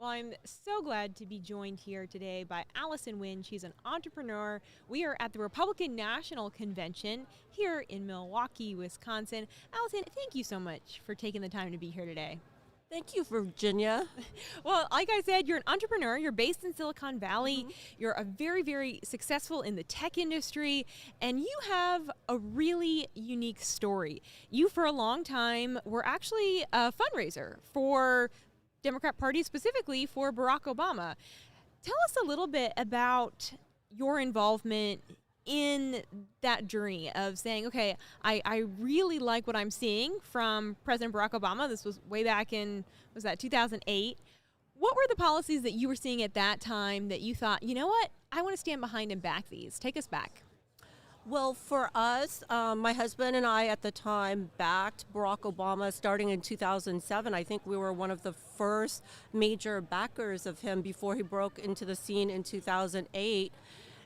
Well, I'm so glad to be joined here today by Allison Huynh. She's an entrepreneur. We are at the Republican National Convention here in Milwaukee, Wisconsin. Allison, thank you so much for taking the time to be here today. Thank you, Virginia. Well, like I said, you're an entrepreneur. You're based in Silicon Valley. You're a very successful in the tech industry, and you have a really unique story. You, for a long time, were actually a fundraiser for Democrat Party, specifically for Barack Obama. Tell us a little bit about your involvement in that journey of saying, okay, I really like what I'm seeing from President Barack Obama. This was way back in, was that 2008? What were the policies that you were seeing at that time that you thought, you know what, I want to stand behind and back these? Take us back. Well, for us, my husband and I at the time backed Barack Obama starting in 2007. I think we were one of the first major backers of him before he broke into the scene in 2008.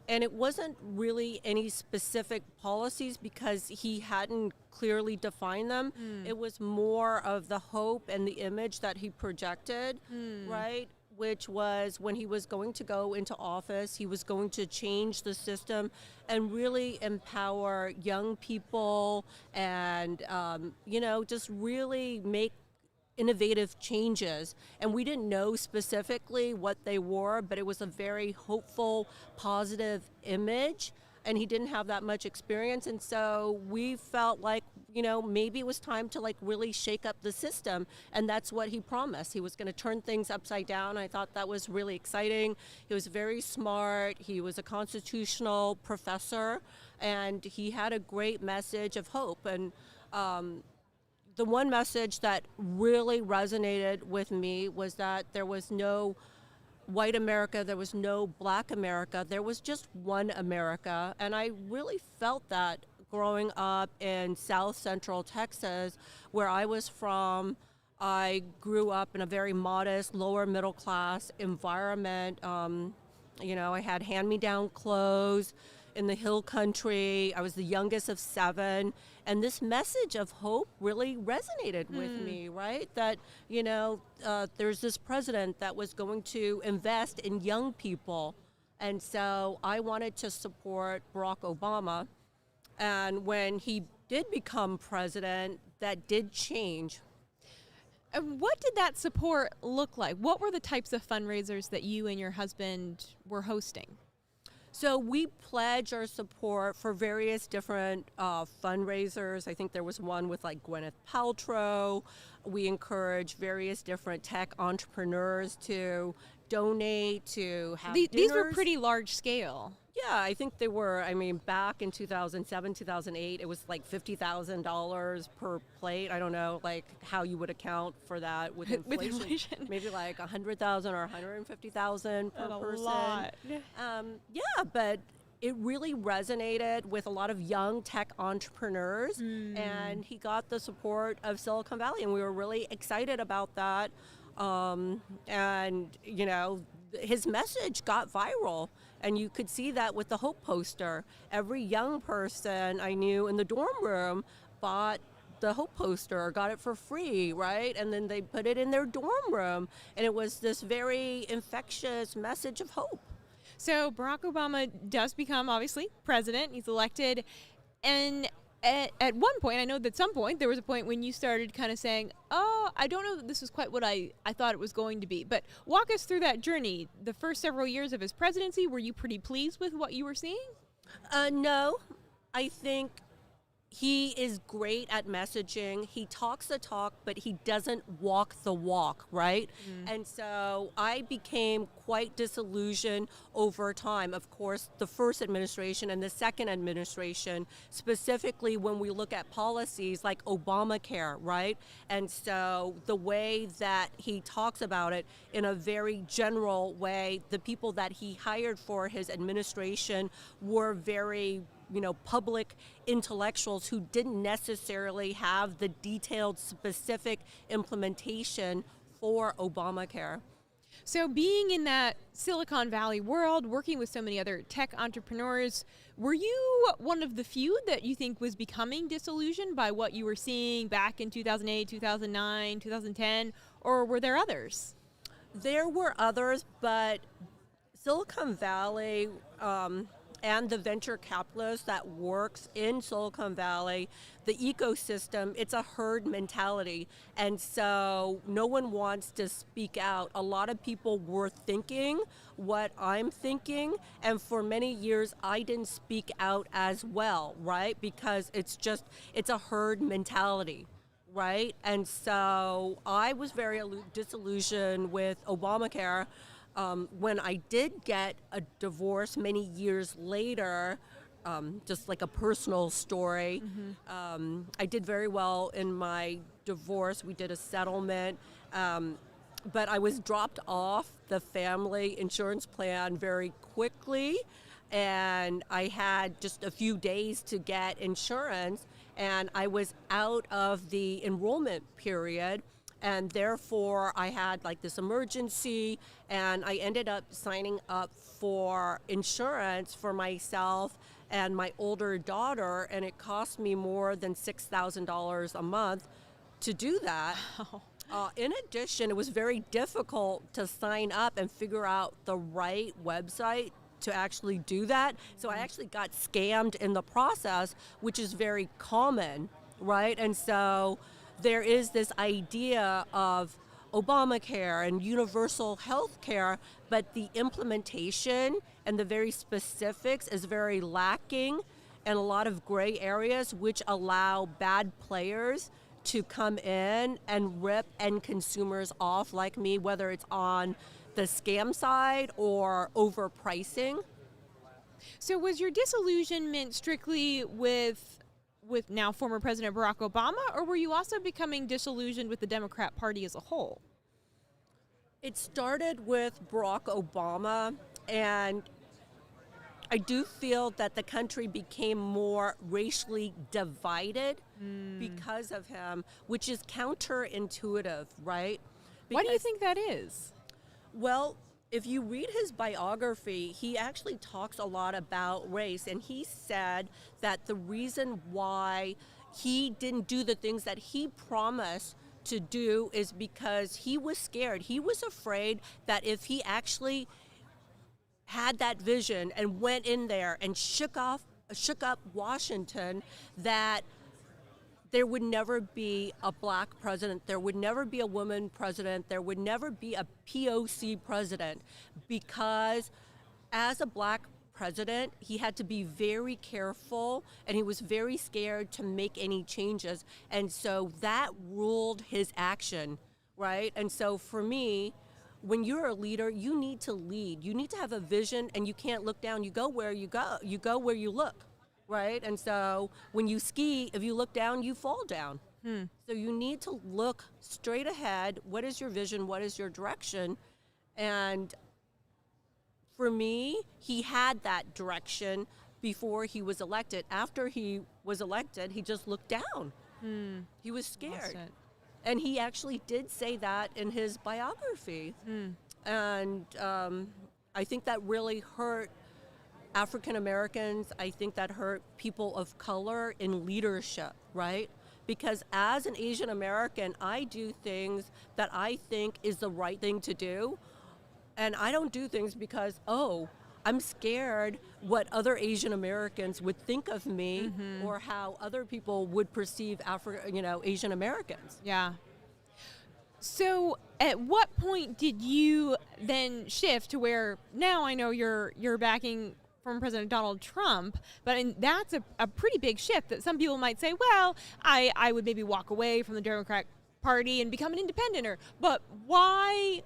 And it wasn't really any specific policies because he hadn't clearly defined them. It was more of the hope and the image that he projected, right? Which was when he was going to go into office, he was going to change the system and really empower young people and, just really make innovative changes. And we didn't know specifically what they were, but it was a very hopeful, positive image. And he didn't have that much experience. And so we felt like, maybe it was time to really shake up the system. And that's what he promised. He was going to turn things upside down. I thought that was really exciting. He was very smart. He was a constitutional professor. And he had a great message of hope. And the one message that really resonated with me was that there was no white America, there was no black America, there was just one America. And I really felt that growing up in South Central Texas, where I was from. I grew up in a very modest, lower middle class environment. I had hand-me-down clothes in the hill country. I was the youngest of 7. And this message of hope really resonated with me, right? That, there's this president that was going to invest in young people. And so I wanted to support Barack Obama. And when he did become president, that did change. And what did that support look like? What were the types of fundraisers that you and your husband were hosting? So we pledge our support for various different fundraisers. I think there was one with Gwyneth Paltrow. We encourage various different tech entrepreneurs to donate, to have dinners. These were pretty large scale. Yeah, I think they were. Back in 2007, 2008, it was $50,000 per plate. I don't know, how you would account for that with inflation. With inflation. Maybe $100,000 or $150,000 per person. A lot. But it really resonated with a lot of young tech entrepreneurs, and he got the support of Silicon Valley, and we were really excited about that. His message got viral, and you could see that with the Hope poster. Every young person I knew in the dorm room bought the Hope poster or got it for free, right? And then they put it in their dorm room, and it was this very infectious message of hope. So Barack Obama does become, obviously, president. He's elected, and at one point, I know that at some point, there was a point when you started kind of saying, oh, I don't know that this is quite what I thought it was going to be. But walk us through that journey. The first several years of his presidency, were you pretty pleased with what you were seeing? No. I think he is great at messaging. He talks the talk, but he doesn't walk the walk, right? And so I became quite disillusioned over time. Of course, the first administration and the second administration, specifically when we look at policies like Obamacare, right? And so the way that he talks about it in a very general way, the people that he hired for his administration were very public intellectuals who didn't necessarily have the detailed, specific implementation for Obamacare. So being in that Silicon Valley world, working with so many other tech entrepreneurs, were you one of the few that you think was becoming disillusioned by what you were seeing back in 2008, 2009, 2010, or were there others? There were others, but Silicon Valley and the venture capitalists that works in Silicon Valley, the ecosystem, it's a herd mentality. And so no one wants to speak out. A lot of people were thinking what I'm thinking. And for many years, I didn't speak out as well, right? Because it's a herd mentality. Right? And so I was very disillusioned with Obamacare. When I did get a divorce many years later, just like a personal story, I did very well in my divorce. We did a settlement, but I was dropped off the family insurance plan very quickly, and I had just a few days to get insurance, and I was out of the enrollment period. And therefore, I had like this emergency, and I ended up signing up for insurance for myself and my older daughter, and it cost me more than $6,000 a month to do that. In addition, it was very difficult to sign up and figure out the right website to actually do that. So I actually got scammed in the process, which is very common, right? And so there is this idea of Obamacare and universal health care, but the implementation and the very specifics is very lacking, and a lot of gray areas which allow bad players to come in and rip end consumers off like me, whether it's on the scam side or overpricing. So was your disillusionment strictly with now former President Barack Obama, or were you also becoming disillusioned with the Democrat Party as a whole? It started with Barack Obama, and I do feel that the country became more racially divided because of him, which is counterintuitive, right? Why do you think that is? Well, if you read his biography, he actually talks a lot about race, and he said that the reason why he didn't do the things that he promised to do is because he was scared. He was afraid that if he actually had that vision and went in there and shook up Washington, that there would never be a black president, there would never be a woman president, there would never be a POC president, because as a black president, he had to be very careful, and he was very scared to make any changes, and so that ruled his action, right? And so for me, when you're a leader, you need to lead. You need to have a vision, and you can't look down. You go where you go. You go where you look. Right? And so when you ski, if you look down, you fall down. So you need to look straight ahead. What is your vision? What is your direction? And for me, he had that direction before he was elected. After he was elected, he just looked down. He was scared. And he actually did say that in his biography. And I think that really hurt African Americans. I think that hurt people of color in leadership, right? Because as an Asian American, I do things that I think is the right thing to do. And I don't do things because, I'm scared what other Asian Americans would think of me, or how other people would perceive Asian Americans. Yeah. So at what point did you then shift to where now I know you're backing former President Donald Trump, but that's a pretty big shift that some people might say, well, I would maybe walk away from the Democratic Party and become an independenter. But why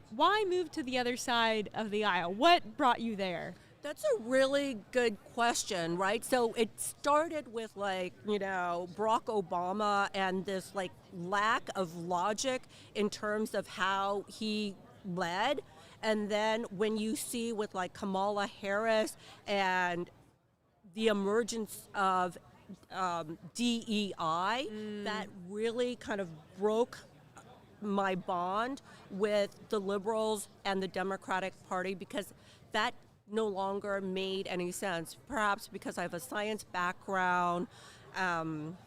move to the other side of the aisle? What brought you there? That's a really good question, right? So it started with Barack Obama and this lack of logic in terms of how he led. And then when you see with Kamala Harris and the emergence of DEI, that really kind of broke my bond with the liberals and the Democratic Party, because that no longer made any sense. Perhaps because I have a science background, and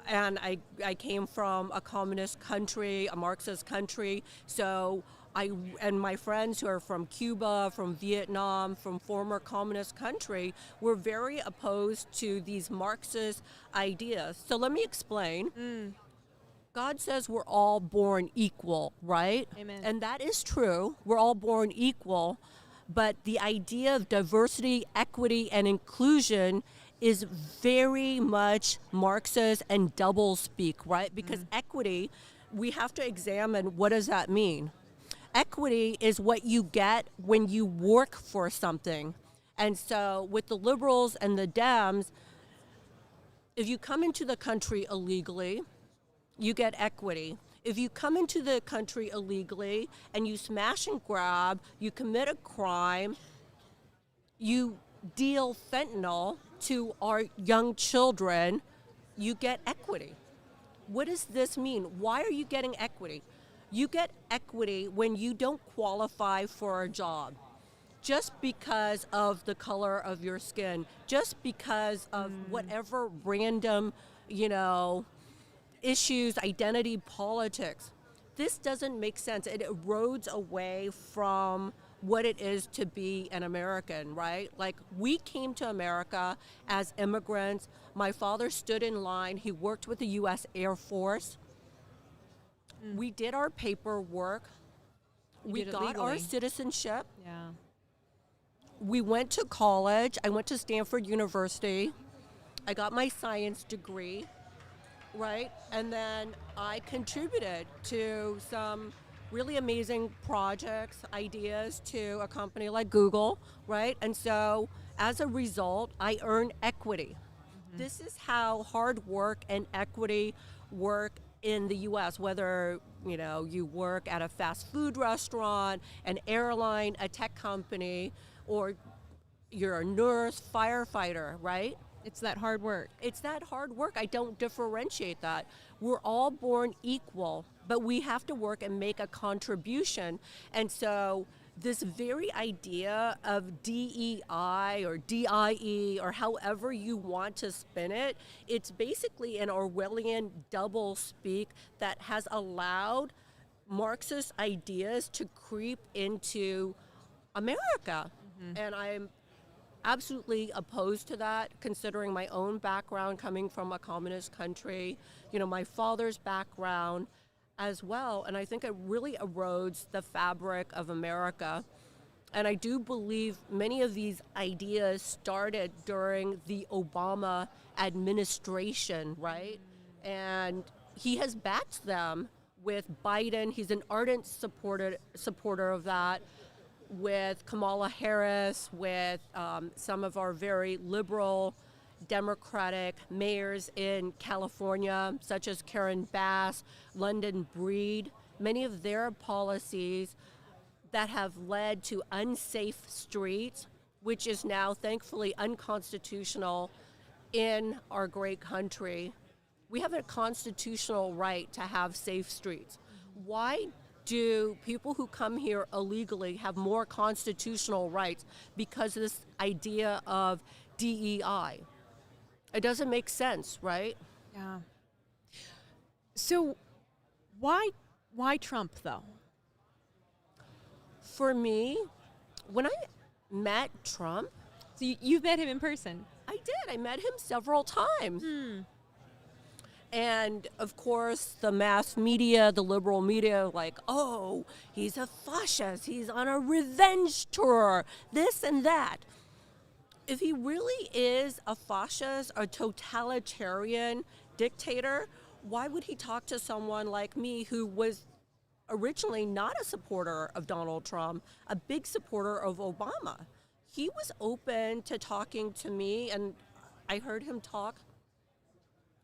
I came from a communist country, a Marxist country, so and my friends who are from Cuba, from Vietnam, from former communist country, were very opposed to these Marxist ideas. So let me explain. God says we're all born equal, right? Amen. And that is true. We're all born equal. But the idea of diversity, equity, and inclusion is very much Marxist and doublespeak, right? Because equity, we have to examine what does that mean. Equity is what you get when you work for something. And so with the liberals and the Dems, if you come into the country illegally, you get equity. If you come into the country illegally and you smash and grab, you commit a crime, you deal fentanyl to our young children, you get equity. What does this mean? Why are you getting equity? You get equity when you don't qualify for a job just because of the color of your skin, just because of whatever random, issues, identity politics. This doesn't make sense. It erodes away from what it is to be an American, right? Like, we came to America as immigrants. My father stood in line. He worked with the U.S. Air Force. We did our paperwork. We got our citizenship. Yeah. We went to college. I went to Stanford University. I got my science degree. Right, and then I contributed to some really amazing projects, ideas to a company like Google, right? And so as a result, I earned equity. This is how hard work and equity work in the U.S., whether you work at a fast food restaurant, an airline, a tech company, or you're a nurse, firefighter, right? It's that hard work. It's that hard work. I don't differentiate that. We're all born equal, but we have to work and make a contribution. And so this very idea of DEI or DIE or however you want to spin it, it's basically an Orwellian doublespeak that has allowed Marxist ideas to creep into America. And I'm absolutely opposed to that, considering my own background coming from a communist country, my father's background as well. And I think it really erodes the fabric of America. And I do believe many of these ideas started during the Obama administration, right? And he has backed them with Biden. He's an ardent supporter of that. With Kamala Harris, with some of our very liberal Democratic mayors in California, such as Karen Bass, London Breed, many of their policies that have led to unsafe streets, which is now thankfully unconstitutional in our great country. We have a constitutional right to have safe streets. Why do people who come here illegally have more constitutional rights because of this idea of DEI? It doesn't make sense, right? Yeah. So why Trump, though? For me, when I met Trump... So you've met him in person? I did. I met him several times. And, of course, the mass media, the liberal media, like, oh, he's a fascist, he's on a revenge tour, this and that. If he really is a fascist, a totalitarian dictator, why would he talk to someone like me who was originally not a supporter of Donald Trump, a big supporter of Obama? He was open to talking to me, and I heard him talk.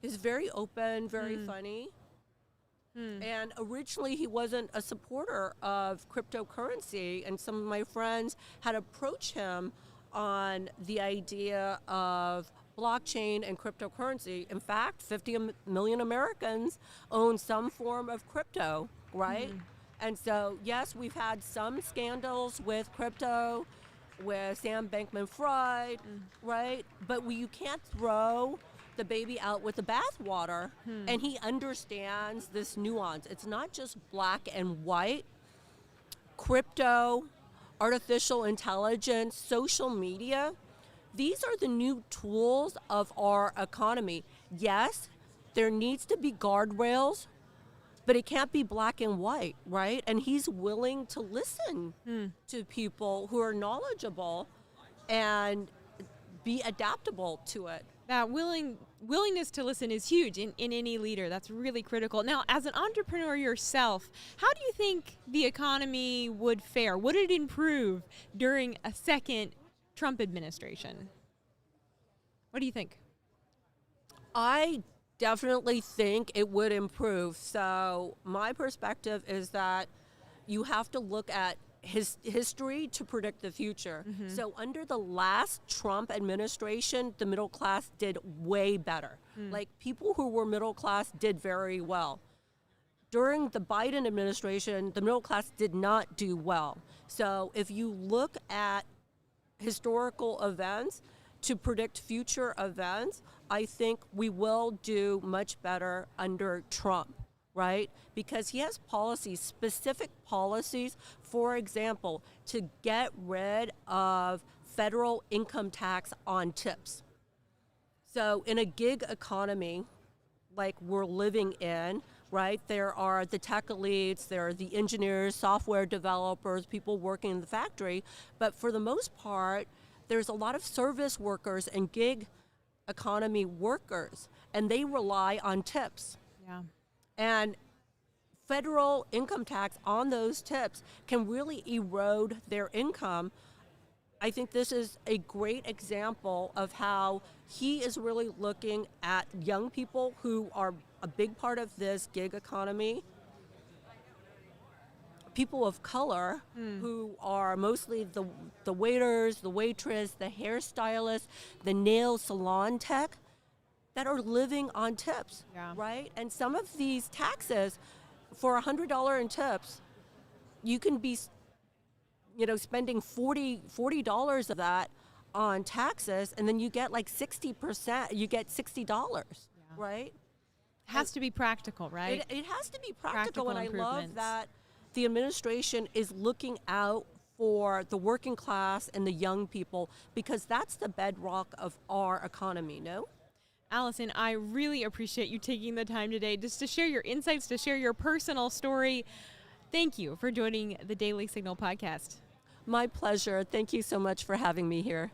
He's very open, very funny. And originally he wasn't a supporter of cryptocurrency, and some of my friends had approached him on the idea of blockchain and cryptocurrency. In fact, 50 million Americans own some form of crypto, right? And so, yes, we've had some scandals with crypto, with Sam Bankman-Fried, right? But you can't throw the baby out with the bathwater. And he understands this nuance. It's not just black and white. crypto, artificial intelligence, social media. These are the new tools of our economy. Yes, there needs to be guardrails, but it can't be black and white, right? And he's willing to listen to people who are knowledgeable and be adaptable to it. That willingness to listen is huge in any leader. That's really critical. Now, as an entrepreneur yourself, how do you think the economy would fare? Would it improve during a second Trump administration? What do you think? I definitely think it would improve. So my perspective is that you have to look at his history to predict the future. So under the last Trump administration, the middle class did way better. Like people who were middle class did very well. During the Biden administration, the middle class did not do well. So if you look at historical events to predict future events, I think we will do much better under Trump, right? Because he has policies, specific policies, for example, to get rid of federal income tax on tips. So in a gig economy like we're living in, right, there are the tech elites, there are the engineers, software developers, people working in the factory, but for the most part, there's a lot of service workers and gig economy workers, and they rely on tips. Yeah. And federal income tax on those tips can really erode their income. I think this is a great example of how he is really looking at young people who are a big part of this gig economy, people of color who are mostly the waiters, the waitress, the hairstylist, the nail salon tech that are living on tips, right? And some of these taxes, for $100 in tips, you can be, spending $40 of that on taxes, and then you get like 60%, you get $60, right? Has to be practical, right? It has to be practical, and I love improvements. that the administration is looking out for the working class and the young people, because that's the bedrock of our economy, no? Allison, I really appreciate you taking the time today just to share your insights, to share your personal story. Thank you for joining the Daily Signal podcast. My pleasure. Thank you so much for having me here.